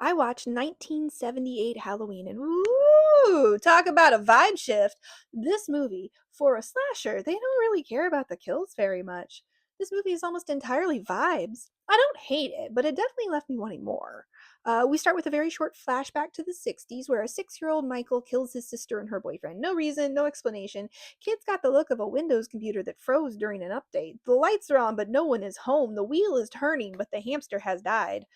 I watched 1978 Halloween, and ooh, talk about a vibe shift. This movie, for a slasher, they don't really care about the kills very much. This movie is almost entirely vibes. I don't hate it, but it definitely left me wanting more. We start with a very short flashback to the 60s where a 6-year-old Michael kills his sister and her boyfriend. No reason, no explanation. Kid's got the look of a Windows computer that froze during an update. The lights are on, but no one is home. The wheel is turning, but the hamster has died.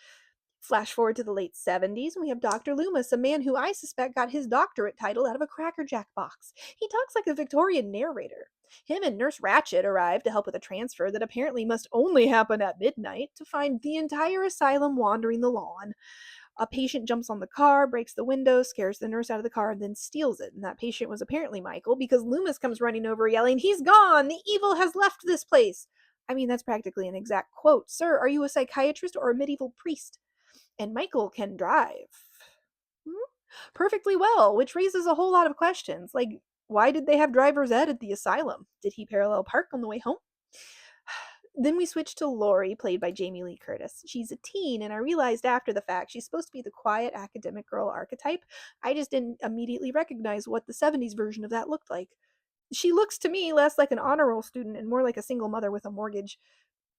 Flash forward to the late 70s, and we have Dr. Loomis, a man who I suspect got his doctorate title out of a Cracker Jack box. He talks like a Victorian narrator. Him and Nurse Ratched arrive to help with a transfer that apparently must only happen at midnight to find the entire asylum wandering the lawn. A patient jumps on the car, breaks the window, scares the nurse out of the car, and then steals it. And that patient was apparently Michael because Loomis comes running over yelling, "He's gone! The evil has left this place!" I mean, that's practically an exact quote. Sir, are you a psychiatrist or a medieval priest? And Michael can drive. Hmm? Perfectly well, which raises a whole lot of questions. Like, why did they have driver's ed at the asylum? Did he parallel park on the way home? Then we switch to Lori, played by Jamie Lee Curtis. She's a teen, and I realized after the fact she's supposed to be the quiet academic girl archetype. I just didn't immediately recognize what the 70s version of that looked like. She looks to me less like an honor roll student and more like a single mother with a mortgage.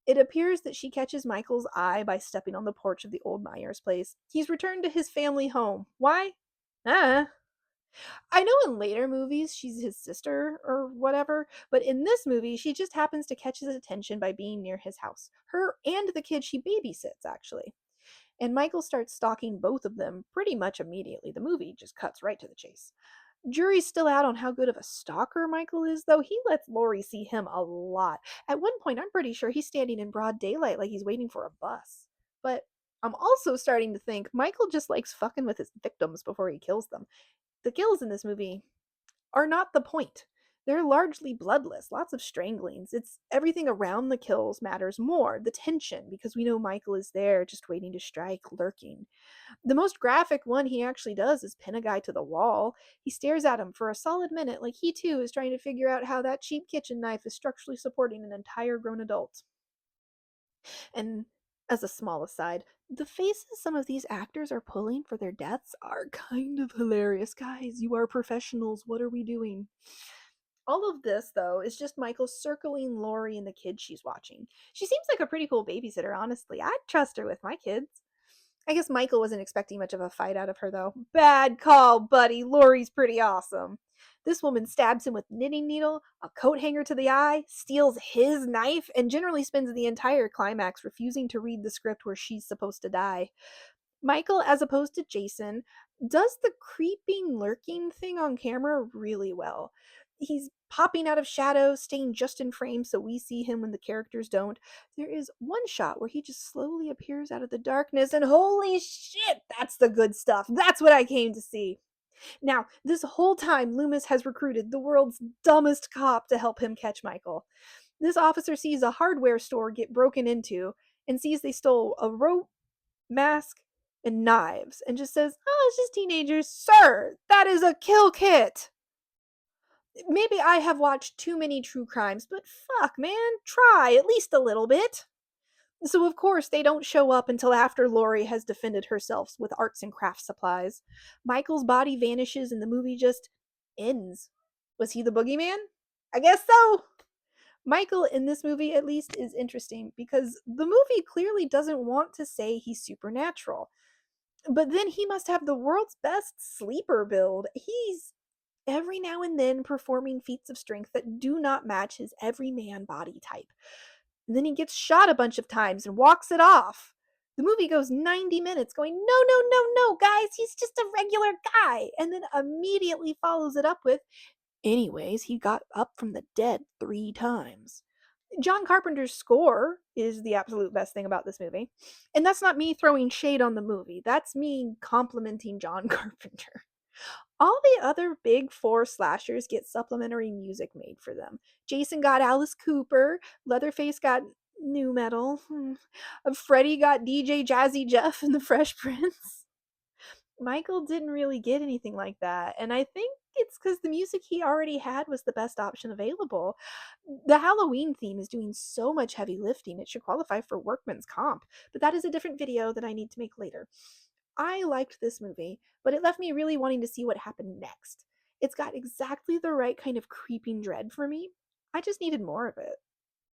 It appears that she catches Michael's eye by stepping on the porch of the old Myers place. He's returned to his family home. Why? Ah. I know in later movies she's his sister or whatever, but in this movie she just happens to catch his attention by being near his house. Her and the kid she babysits, actually. And Michael starts stalking both of them pretty much immediately. The movie just cuts right to the chase. Jury's still out on how good of a stalker Michael is, though. He lets Lori see him a lot. At one point, I'm pretty sure he's standing in broad daylight like he's waiting for a bus. But I'm also starting to think Michael just likes fucking with his victims before he kills them. The kills in this movie are not the point. They're largely bloodless, lots of stranglings. It's everything around the kills matters more. The tension, because we know Michael is there just waiting to strike, lurking. The most graphic one he actually does is pin a guy to the wall. He stares at him for a solid minute, like he too is trying to figure out how that cheap kitchen knife is structurally supporting an entire grown adult. And as a small aside, the faces some of these actors are pulling for their deaths are kind of hilarious. Guys, you are professionals. What are we doing? All of this, though, is just Michael circling Lori and the kids she's watching. She seems like a pretty cool babysitter, honestly. I'd trust her with my kids. I guess Michael wasn't expecting much of a fight out of her, though. Bad call, buddy. Lori's pretty awesome. This woman stabs him with knitting needle, a coat hanger to the eye, steals his knife, and generally spends the entire climax refusing to read the script where she's supposed to die. Michael, as opposed to Jason, does the creeping, lurking thing on camera really well. He's popping out of shadows, staying just in frame so we see him when the characters don't. There is one shot where he just slowly appears out of the darkness, and holy shit, that's the good stuff. That's what I came to see. Now, this whole time, Loomis has recruited the world's dumbest cop to help him catch Michael. This officer sees a hardware store get broken into and sees they stole a rope, mask, and knives and just says, "Oh, it's just teenagers." Sir, that is a kill kit. Maybe I have watched too many true crimes, but fuck, man, try at least a little bit. So, of course, they don't show up until after Lori has defended herself with arts and crafts supplies. Michael's body vanishes and the movie just ends. Was he the boogeyman? I guess so. Michael in this movie, at least, is interesting because the movie clearly doesn't want to say he's supernatural. But then he must have the world's best sleeper build. He's every now and then performing feats of strength that do not match his everyman body type. And then he gets shot a bunch of times and walks it off. The movie goes 90 minutes going, "No, no, no, no, guys, he's just a regular guy." And then immediately follows it up with, "Anyways, he got up from the dead 3 times." John Carpenter's score is the absolute best thing about this movie. And that's not me throwing shade on the movie. That's me complimenting John Carpenter. All the other big four slashers get supplementary music made for them. Jason got Alice Cooper, Leatherface got new metal, Freddy got DJ Jazzy Jeff and the Fresh Prince. Michael didn't really get anything like that, and I think it's because the music he already had was the best option available. The Halloween theme is doing so much heavy lifting, it should qualify for workman's comp, but that is a different video that I need to make later. I liked this movie, but it left me really wanting to see what happened next. It's got exactly the right kind of creeping dread for me. I just needed more of it.